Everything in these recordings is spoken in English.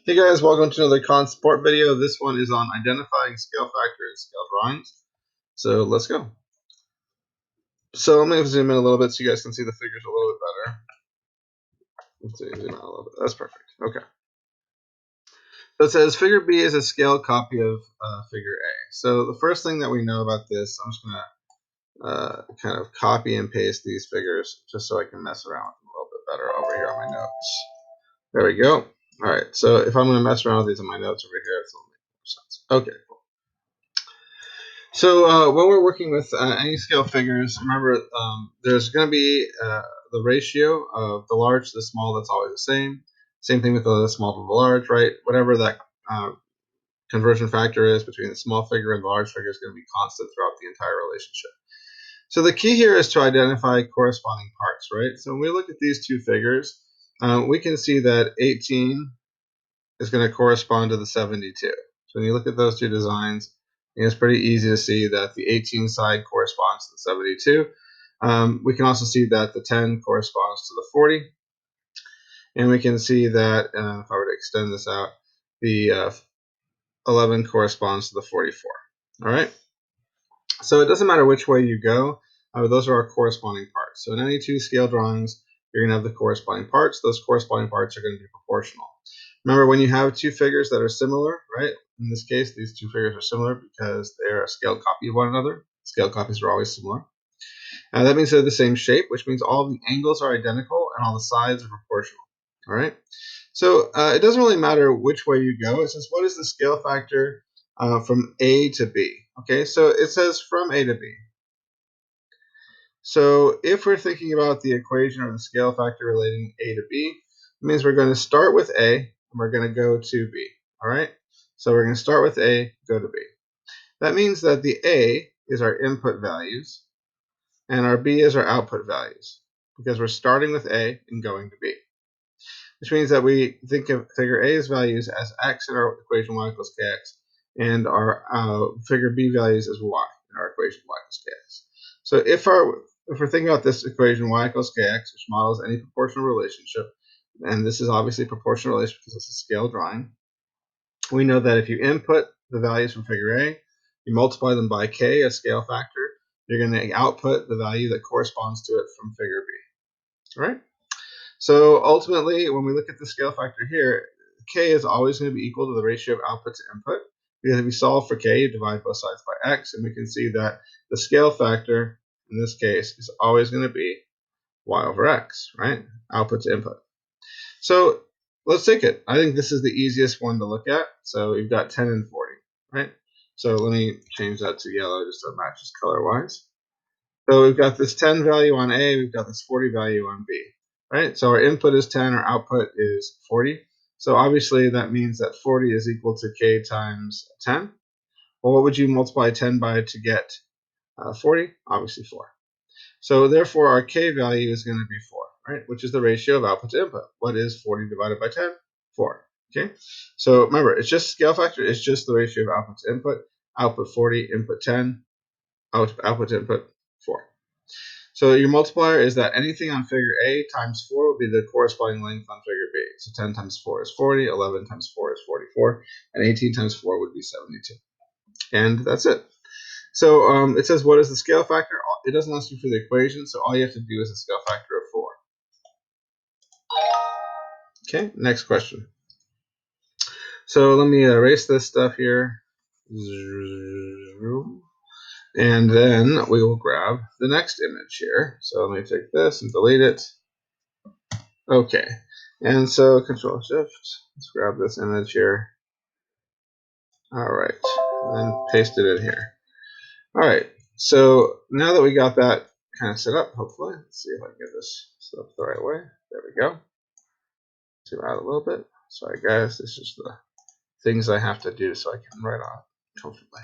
Hey guys, welcome to another Consport video. This one is on identifying scale factor and scale drawings. So let's go. So I'm going to zoom in a little bit so you guys can see the figures a little bit better. Let's see, zoom out a little bit. That's perfect. Okay. So it says figure B is a scale copy of figure A. So the first thing that we know about this, I'm just going to kind of copy and paste these figures just so I can mess around with them a little bit better over here on my notes. There we go. All right. So if I'm going to mess around with these on my notes over here, it's going to make more sense. Okay. So when we're working with any scale figures, remember there's going to be the ratio of the large to the small that's always the same. Same thing with the small to the large, right? Whatever that conversion factor is between the small figure and the large figure is going to be constant throughout the entire relationship. So the key here is to identify corresponding parts, right? So when we look at these two figures, we can see that 18 is going to correspond to the 72. So when you look at those two designs, it's pretty easy to see that the 18 side corresponds to the 72. We can also see that the 10 corresponds to the 40. And we can see that, if I were to extend this out, the 11 corresponds to the 44. All right? So it doesn't matter which way you go. Those are our corresponding parts. So in any two scale drawings, you're going to have the corresponding parts. Those corresponding parts are going to be proportional. Remember, when you have two figures that are similar, right? In this case, these two figures are similar because they're a scale copy of one another. Scale copies are always similar. That means they're the same shape, which means all the angles are identical and all the sides are proportional. All right? So it doesn't really matter which way you go. It says, what is the scale factor from A to B? Okay, so it says from A to B. So if we're thinking about the equation or the scale factor relating A to B, it means we're going to start with A and we're going to go to B. All right? So we're going to start with A, go to B. That means that the A is our input values and our B is our output values because we're starting with A and going to B. Which means that we think of figure A's values as x in our equation y equals kx and our figure B values as y in our equation y equals kx. So if we're thinking about this equation y equals kx, which models any proportional relationship, and this is obviously a proportional relationship because it's a scale drawing, we know that if you input the values from figure A, you multiply them by k, a scale factor, you're going to output the value that corresponds to it from figure B. All right? So ultimately, when we look at the scale factor here, k is always going to be equal to the ratio of output to input. Because if we solve for k, you divide both sides by x, and we can see that the scale factor in this case is always going to be y over x, right? Output to input. So let's take it. I think this is the easiest one to look at. So we've got 10 and 40, right? So let me change that to yellow just so it matches color-wise. So we've got this 10 value on A, we've got this 40 value on B, right? So our input is 10, our output is 40. So obviously that means that 40 is equal to k times 10. Well, what would you multiply 10 by to get 40? Obviously 4. So therefore our k value is going to be 4, right? Which is the ratio of output to input. What is 40 divided by 10? 4. Okay. So remember, it's just scale factor. It's just the ratio of output to input. Output 40, input 10, output to input 4. So your multiplier is that anything on figure A times 4 will be the corresponding length on figure B. So 10 times 4 is 40, 11 times 4 is 44, and 18 times 4 would be 72. And that's it. So it says, what is the scale factor? It doesn't ask you for the equation, so all you have to do is a scale factor of 4. Okay, next question. So let me erase this stuff here. And then we will grab the next image here. So let me take this and delete it. Okay, and so Control Shift. Let's grab this image here. All right, and paste it in here. All right, so now that we got that kind of set up, hopefully, let's see if I can get this set up the right way. There we go. Zoom out a little bit. Sorry, guys, this is the things I have to do so I can write on it comfortably.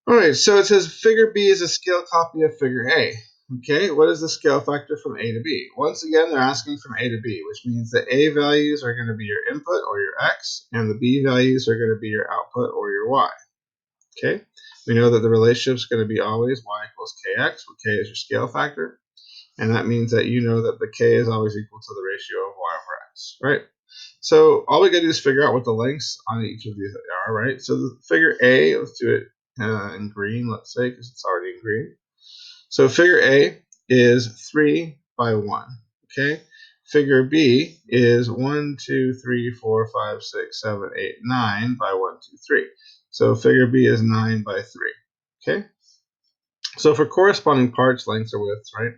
All right, so it says figure B is a scale copy of figure A. Okay, what is the scale factor from A to B? Once again, they're asking from A to B, which means the A values are going to be your input or your X, and the B values are going to be your output or your Y. Okay, we know that the relationship is going to be always Y equals KX, where K is your scale factor, and that means that you know that the K is always equal to the ratio of Y over X, right? So all we got to do is figure out what the lengths on each of these are, right? So the figure A, let's do it in green, let's say, because it's already in green. So figure A is 3 by 1, okay? Figure B is 1, 2, 3, 4, 5, 6, 7, 8, 9 by 1, 2, 3. So figure B is 9 by 3, okay? So for corresponding parts, lengths, or widths, right,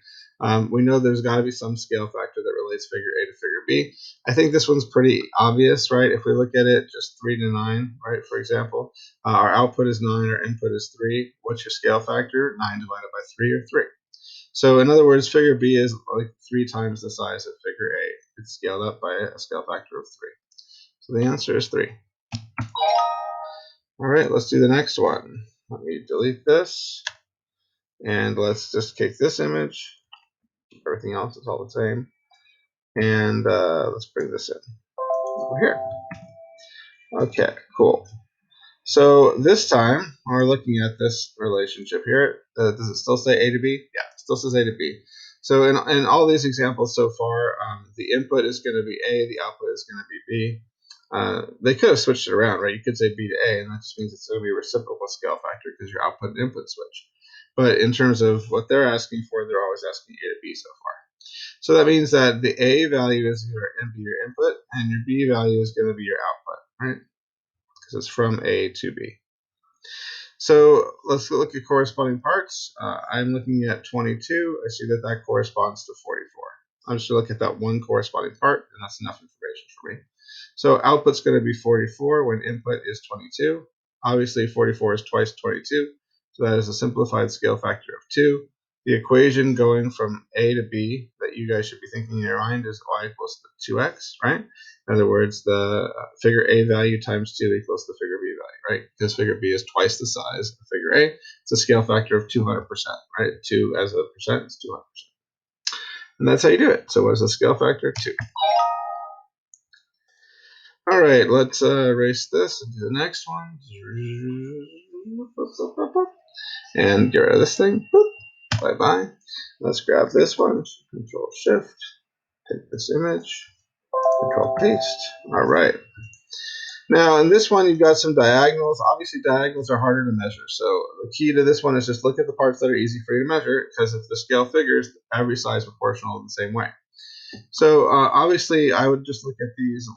we know there's got to be some scale factor that relates figure A to figure B. I think this one's pretty obvious, right? If we look at it, just 3 to 9, right, for example, our output is 9, our input is 3. What's your scale factor? 9 divided by 3, or 3. So in other words, figure B is like 3 times the size of figure A. It's scaled up by a scale factor of 3. So the answer is 3. All right, let's do the next one. Let me delete this. And let's just take this image. Everything else is all the same. And let's bring this in over here. Okay, cool. So this time, we're looking at this relationship here. Does it still say A to B? Yeah, it still says A to B. So in all these examples so far, the input is going to be A, the output is going to be B. They could have switched it around, right? You could say B to A, and that just means it's going to be a reciprocal scale factor because your output and input switch. But in terms of what they're asking for, they're always asking A to B so far. So that means that the A value is going to be your input, and your B value is going to be your output, right? Because it's from A to B. So let's look at corresponding parts. I'm looking at 22. I see that that corresponds to 44. I'm just going to look at that one corresponding part, and that's enough information for me. So output's going to be 44 when input is 22. Obviously, 44 is twice 22, so that is a simplified scale factor of 2. The equation going from A to B that you guys should be thinking in your mind is y equals to 2x, right? In other words, the figure A value times 2 equals the figure B value, right? Because figure B is twice the size of figure A. It's a scale factor of 200%, right? 2 as a percent is 200%. And that's how you do it. So what is the scale factor? 2. All right, let's erase this and do the next one. And get rid of this thing. Bye-bye. Let's grab this one. Control Shift. Take this image. Control Paste. All right. Now, in this one, you've got some diagonals. Obviously, diagonals are harder to measure. So the key to this one is just look at the parts that are easy for you to measure, because if the scale figures, every side is proportional in the same way. So obviously, I would just look at these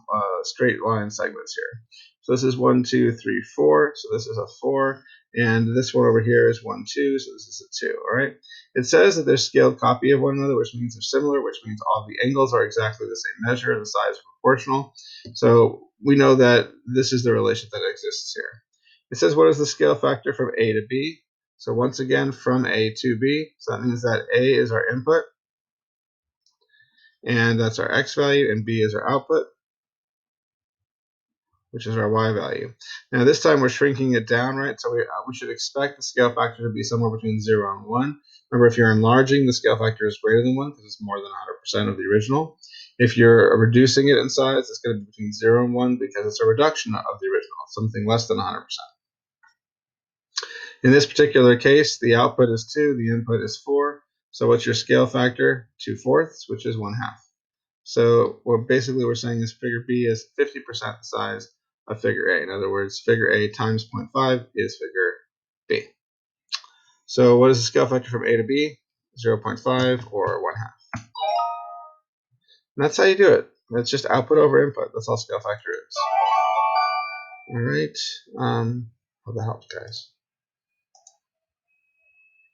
straight line segments here. So this is 1, 2, 3, 4. So this is a 4. And this one over here is 1, 2. So this is a 2. All right. It says that they're scaled copy of one another, which means they're similar, which means all the angles are exactly the same measure and the sides are proportional. So we know that this is the relation that exists here. It says what is the scale factor from A to B? So once again, from A to B. So that means that A is our input, and that's our x value, and B is our output, which is our y value. Now this time we're shrinking it down, right? So we should expect the scale factor to be somewhere between 0 and 1. Remember, if you're enlarging, the scale factor is greater than 1 because it's more than 100% of the original. If you're reducing it in size, it's going to be between 0 and 1 because it's a reduction of the original, something less than 100%. In this particular case, the output is 2, the input is 4. So what's your scale factor? 2/4, which is 1/2. So what basically we're saying is figure B is 50% the size of figure A. In other words, figure A times 0.5 is figure B. So what is the scale factor from A to B? 0.5 or 1/2. And that's how you do it. That's just output over input. That's all scale factor is. All right. Hope that helps, guys.